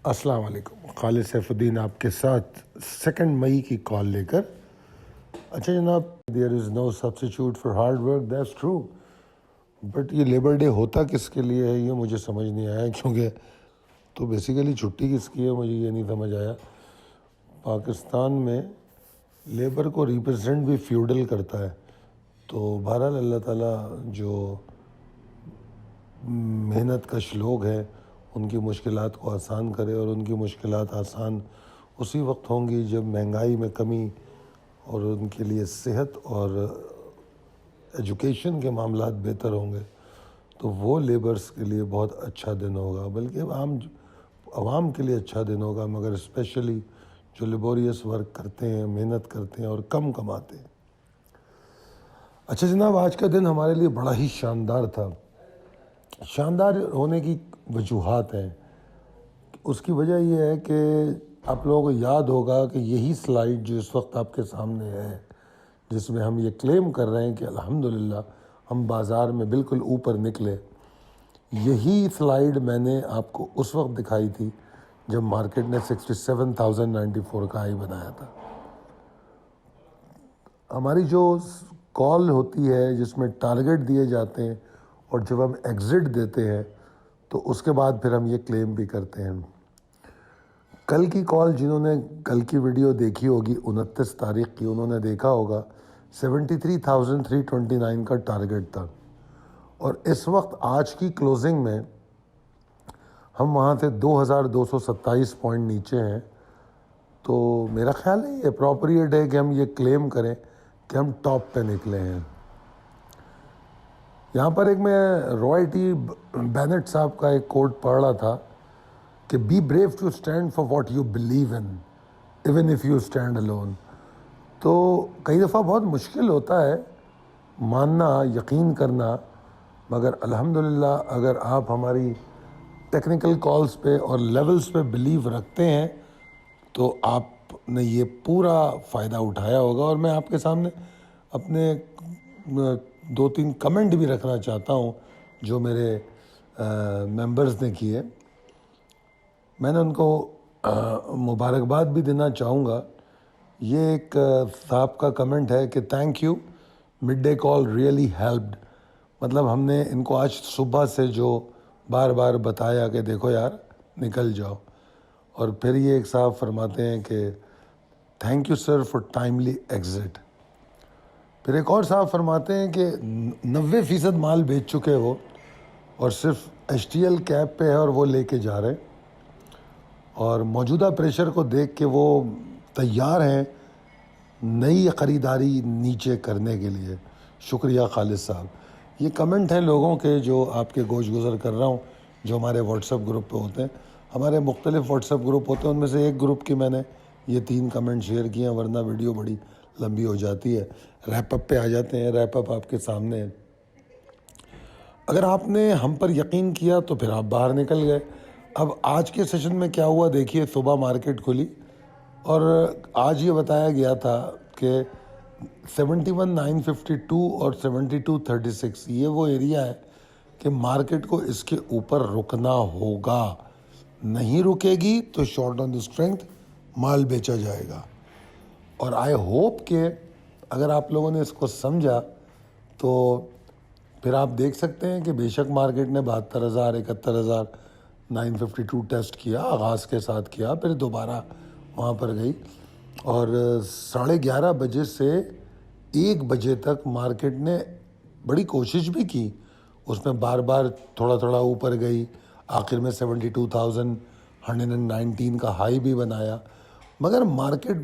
السلام علیکم. خالد سیف الدین آپ کے ساتھ 2 مئی کی کال لے کر. اچھا جناب, there is no substitute for hard work, that's true, but یہ لیبر ڈے ہوتا کس کے لیے ہے یہ مجھے سمجھ نہیں آیا, کیونکہ تو بیسیکلی چھٹی کس کی ہے مجھے یہ نہیں سمجھ آیا. پاکستان میں لیبر کو ریپرزینٹ بھی فیوڈل کرتا ہے, تو بہرحال اللہ تعالیٰ جو محنت کش لوگ ہیں ان کی مشکلات کو آسان کرے, اور ان کی مشکلات آسان اسی وقت ہوں گی جب مہنگائی میں کمی اور ان کے لیے صحت اور ایجوکیشن کے معاملات بہتر ہوں گے, تو وہ لیبرز کے لیے بہت اچھا دن ہوگا, بلکہ عوام کے لیے اچھا دن ہوگا, مگر اسپیشلی جو لیبوریس ورک کرتے ہیں, محنت کرتے ہیں اور کم کماتے ہیں. اچھا جناب, آج کا دن ہمارے لیے بڑا ہی شاندار تھا. شاندار ہونے کی وجوہات ہیں. اس کی وجہ یہ ہے کہ آپ لوگوں کو یاد ہوگا کہ یہی سلائیڈ جو اس وقت آپ کے سامنے ہے, جس میں ہم یہ کلیم کر رہے ہیں کہ الحمدللہ ہم بازار میں بالکل اوپر نکلے, یہی سلائیڈ میں نے آپ کو اس وقت دکھائی تھی جب مارکیٹ نے 67,094 کا ہائی بنایا تھا. ہماری جو کال ہوتی ہے جس میں ٹارگٹ دیے جاتے ہیں اور جب ہم ایگزٹ دیتے ہیں تو اس کے بعد پھر ہم یہ کلیم بھی کرتے ہیں. کل کی کال جنہوں نے کل کی ویڈیو دیکھی ہوگی 29 تاریخ کی, انہوں نے دیکھا ہوگا 73,329 کا ٹارگٹ تھا, اور اس وقت آج کی کلوزنگ میں ہم وہاں سے 2,227 پوائنٹ نیچے ہیں. تو میرا خیال ہے یہ اپروپریٹ ہے کہ ہم یہ کلیم کریں کہ ہم ٹاپ پہ نکلے ہیں. یہاں پر ایک میں رائے ٹی بینٹ صاحب کا ایک کوٹ پڑھ رہا تھا کہ be brave to stand for what you believe in even if you stand alone. تو کئی دفعہ بہت مشکل ہوتا ہے ماننا, یقین کرنا, مگر الحمدللہ اگر آپ ہماری ٹیکنیکل کالز پہ اور لیولز پہ بلیو رکھتے ہیں تو آپ نے یہ پورا فائدہ اٹھایا ہوگا. اور میں آپ کے سامنے اپنے 2-3 کمنٹ بھی رکھنا چاہتا ہوں جو میرے ممبرز نے کیے. میں نے ان کو مبارکباد بھی دینا چاہوں گا. یہ ایک صاحب کا کمنٹ ہے کہ thank you, mid day call really helped. مطلب ہم نے ان کو آج صبح سے جو بار بار بتایا کہ دیکھو یار نکل جاؤ. اور پھر یہ ایک صاحب فرماتے ہیں کہ thank you sir for timely exit. پھر ایک اور صاحب فرماتے ہیں کہ 90% مال بیچ چکے وہ, اور صرف HTL کیپ پہ ہے اور وہ لے کے جا رہے ہیں, اور موجودہ پریشر کو دیکھ کے وہ تیار ہیں نئی خریداری نیچے کرنے کے لیے. شکریہ خالد صاحب. یہ کمنٹ ہیں لوگوں کے جو آپ کے گوش گزر کر رہا ہوں, جو ہمارے واٹس ایپ گروپ پہ ہوتے ہیں. ہمارے مختلف واٹس ایپ گروپ ہوتے ہیں, ان میں سے ایک گروپ کی میں نے یہ 3 کمنٹ شیئر کیے ہیں, ورنہ ویڈیو بڑی لمبی ہو جاتی ہے. ریپ اپ پہ آ جاتے ہیں. ریپ اپ آپ کے سامنے ہے. اگر آپ نے ہم پر یقین کیا تو پھر آپ باہر نکل گئے. اب آج کے سیشن میں کیا ہوا دیکھیے. صبح مارکیٹ کھلی اور آج یہ بتایا گیا تھا کہ 71,952 اور 72,36 یہ وہ ایریا ہے کہ مارکیٹ کو اس کے اوپر رکنا ہوگا. نہیں رکے گی تو شارٹ آن دی اسٹرینتھ مال بیچا جائے گا. اور آئی ہوپ کہ اگر آپ لوگوں نے اس کو سمجھا تو پھر آپ دیکھ سکتے ہیں کہ بے شک مارکیٹ نے 72,000 71,952 ٹیسٹ کیا, آغاز کے ساتھ کیا, پھر دوبارہ وہاں پر گئی, اور 11:30 بجے سے 1 بجے تک مارکیٹ نے بڑی کوشش بھی کی. اس میں بار بار تھوڑا تھوڑا اوپر گئی, آخر میں 72,119 کا ہائی بھی بنایا. مگر مارکیٹ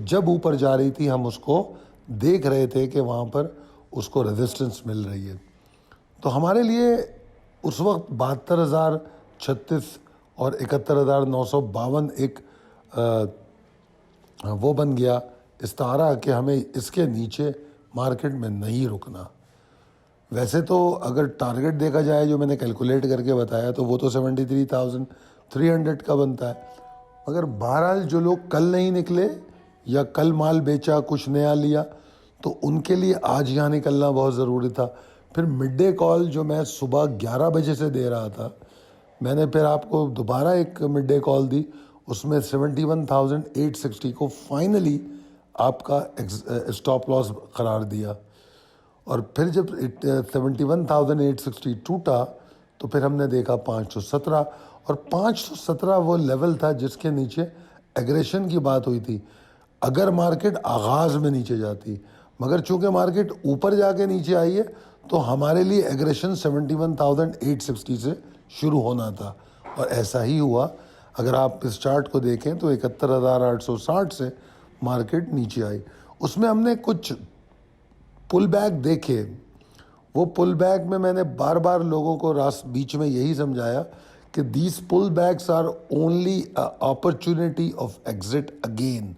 جب اوپر جا رہی تھی ہم اس کو دیکھ رہے تھے کہ وہاں پر اس کو ریزسٹنس مل رہی ہے. تو ہمارے لیے اس وقت 72,036 اور 71,952 ایک وہ بن گیا استعارہ کہ ہمیں اس کے نیچے مارکیٹ میں نہیں رکنا. ویسے تو اگر ٹارگٹ دیکھا جائے جو میں نے کیلکولیٹ کر کے بتایا تو وہ تو 73,300 کا بنتا ہے. مگر بہرحال جو لوگ کل نہیں نکلے یا کل مال بیچا کچھ نیا لیا تو ان کے لیے آج یہاں نکلنا بہت ضروری تھا. پھر مڈ ڈے کال جو میں صبح 11 بجے سے دے رہا تھا میں نے پھر آپ کو دوبارہ ایک مڈ ڈے کال دی, اس میں 71,860 کو فائنلی آپ کا اسٹاپ لاس قرار دیا. اور پھر جب 71,860 ٹوٹا تو پھر ہم نے دیکھا 517, اور 517 وہ لیول تھا جس کے نیچے ایگریشن کی بات ہوئی تھی اگر مارکیٹ آغاز میں نیچے جاتی, مگر چونکہ مارکیٹ اوپر جا کے نیچے آئی ہے تو ہمارے لیے ایگریشن 71,860 سے شروع ہونا تھا, اور ایسا ہی ہوا. اگر آپ اس چارٹ کو دیکھیں تو 71,860 سے مارکیٹ نیچے آئی. اس میں ہم نے کچھ پل بیک دیکھے. وہ پل بیک میں نے بار بار لوگوں کو بیچ میں یہی سمجھایا کہ these pull backs are only opportunity of exit again.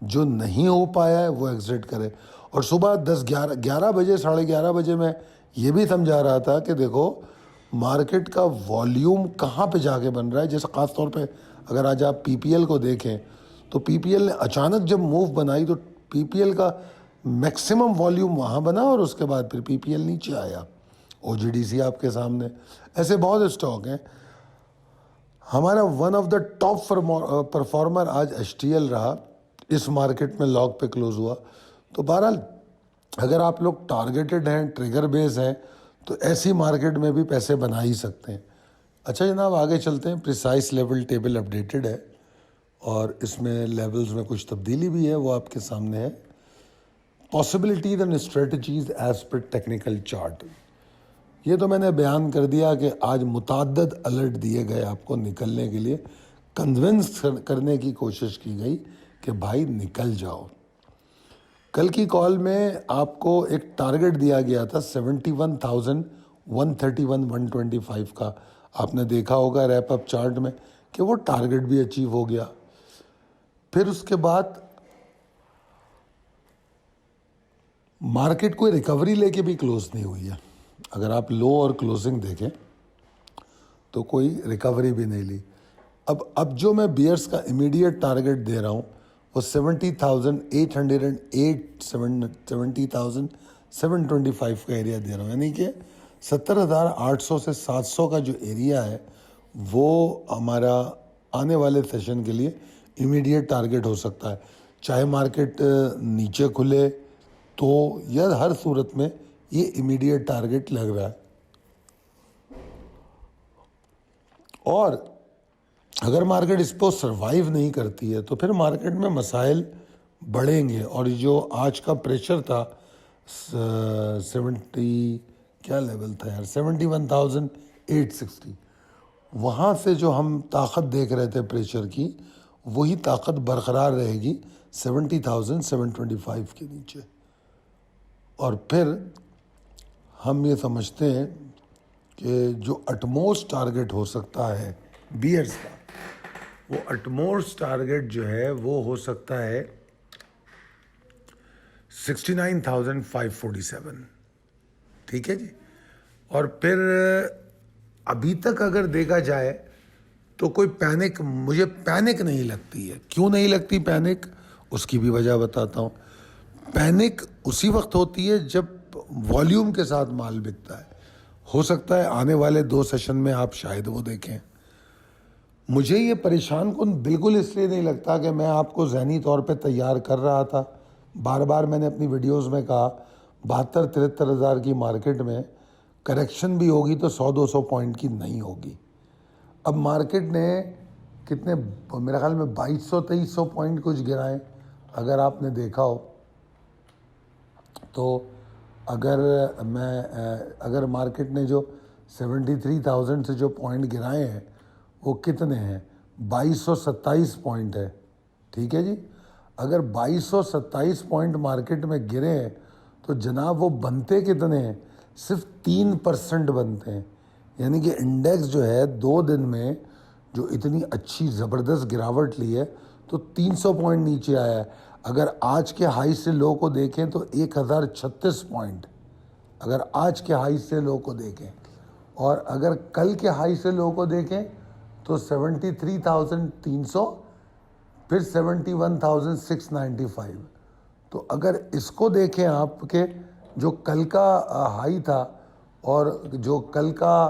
جو نہیں ہو پایا ہے وہ ایگزٹ کرے. اور صبح 11 بجے 11:30 بجے میں یہ بھی سمجھا رہا تھا کہ دیکھو مارکیٹ کا والیوم کہاں پہ جا کے بن رہا ہے. جیسے خاص طور پہ اگر آج آپ پی پی ایل کو دیکھیں تو پی پی ایل نے اچانک جب موو بنائی تو پی پی ایل کا میکسیمم والیوم وہاں بنا, اور اس کے بعد پھر پی پی ایل نیچے آیا. او جی ڈی سی آپ کے سامنے, ایسے بہت اسٹاک ہیں. ہمارا one of the top performer آج ایچ ٹی ایل رہا, اس مارکیٹ میں لاگ پہ کلوز ہوا. تو بہرحال اگر آپ لوگ ٹارگیٹڈ ہیں, ٹریگر بیس ہیں, تو ایسی مارکیٹ میں بھی پیسے بنا ہی سکتے ہیں. اچھا جناب آگے چلتے ہیں. پریسائز لیول ٹیبل اپڈیٹڈ ہے اور اس میں لیولز میں کچھ تبدیلی بھی ہے, وہ آپ کے سامنے ہے. Possibilities and strategies as per technical chart, یہ تو میں نے بیان کر دیا کہ آج متعدد الرٹ دیے گئے آپ کو نکلنے کے لیے, کنونس کرنے کی کوشش کی گئی کہ بھائی نکل جاؤ. کل کی کال میں آپ کو ایک ٹارگٹ دیا گیا تھا 71,131 125 کا. آپ نے دیکھا ہوگا ریپ اپ چارٹ میں کہ وہ ٹارگٹ بھی اچیو ہو گیا. پھر اس کے بعد مارکیٹ کوئی ریکوری لے کے بھی کلوز نہیں ہوئی ہے. اگر آپ لو اور کلوزنگ دیکھیں تو کوئی ریکوری بھی نہیں لی. اب جو میں بیئرس کا امیڈیٹ ٹارگٹ دے رہا ہوں وہ 70,808 70,725 کا ایریا دے رہا ہوں, یعنی کہ 70,800 سے 700 کا جو ایریا ہے وہ ہمارا آنے والے سیشن کے لیے امیڈیٹ ٹارگٹ ہو سکتا ہے. چاہے مارکیٹ نیچے کھلے تو یا ہر صورت میں یہ امیڈیٹ ٹارگٹ لگ رہا ہے. اور اگر مارکیٹ اس کو سروائیو نہیں کرتی ہے تو پھر مارکیٹ میں مسائل بڑھیں گے. اور جو آج کا پریشر تھا 70 کیا لیول تھا یار 71,860, وہاں سے جو ہم طاقت دیکھ رہے تھے پریشر کی, وہی طاقت برقرار رہے گی 70,725 کے نیچے. اور پھر ہم یہ سمجھتے ہیں کہ جو اٹموسٹ ٹارگٹ ہو سکتا ہے بیئرز کا, وہ اٹموسٹ ٹارگٹ جو ہے وہ ہو سکتا ہے 69,547. ٹھیک ہے جی. اور پھر ابھی تک اگر دیکھا جائے تو کوئی پینک, مجھے پینک نہیں لگتی ہے. کیوں نہیں لگتی پینک, اس کی بھی وجہ بتاتا ہوں. پینک اسی وقت ہوتی ہے جب والیوم کے ساتھ مال بکتا ہے. ہو سکتا ہے آنے والے 2 سیشن میں آپ شاید وہ دیکھیں. مجھے یہ پریشان کن بالکل اس لیے نہیں لگتا کہ میں آپ کو ذہنی طور پہ تیار کر رہا تھا. بار بار میں نے اپنی ویڈیوز میں کہا 72-73 ہزار کی مارکیٹ میں کریکشن بھی ہوگی تو 100-200 پوائنٹ کی نہیں ہوگی. اب مارکیٹ نے کتنے, میرے خیال میں 2200-2300 پوائنٹ کچھ گرائیں اگر آپ نے دیکھا ہو تو. اگر مارکیٹ نے جو 73,000 سے جو پوائنٹ گرائے ہیں وہ کتنے ہیں, 2227 پوائنٹ ہے. ٹھیک ہے جی. اگر 2227 پوائنٹ مارکیٹ میں گرے ہیں تو جناب وہ بنتے کتنے ہیں, صرف 3% بنتے ہیں. یعنی کہ انڈیکس جو ہے 2 دن میں جو اتنی اچھی زبردست گراوٹ لی ہے تو 300 پوائنٹ نیچے آیا ہے. اگر آج کے ہائی سے لو کو دیکھیں تو 1036 پوائنٹ, اگر آج کے ہائی سے لو کو دیکھیں, اور اگر کل کے ہائی سے لو کو دیکھیں تو 73,300 پھر 71,695. تو اگر اس کو دیکھیں آپ کے جو کل کا ہائی تھا اور جو کل کا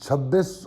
26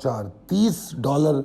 4 $30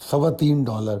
$3.25।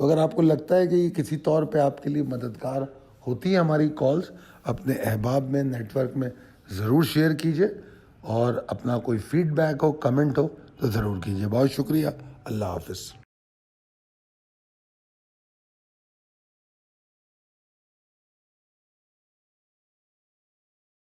تو اگر آپ کو لگتا ہے کہ یہ کسی طور پہ آپ کے لیے مددگار ہوتی ہیں ہماری کالز، اپنے احباب میں، نیٹ ورک میں ضرور شیئر کیجیے، اور اپنا کوئی فیڈ بیک ہو، کمنٹ ہو تو ضرور کیجیے. بہت شکریہ. اللہ حافظ.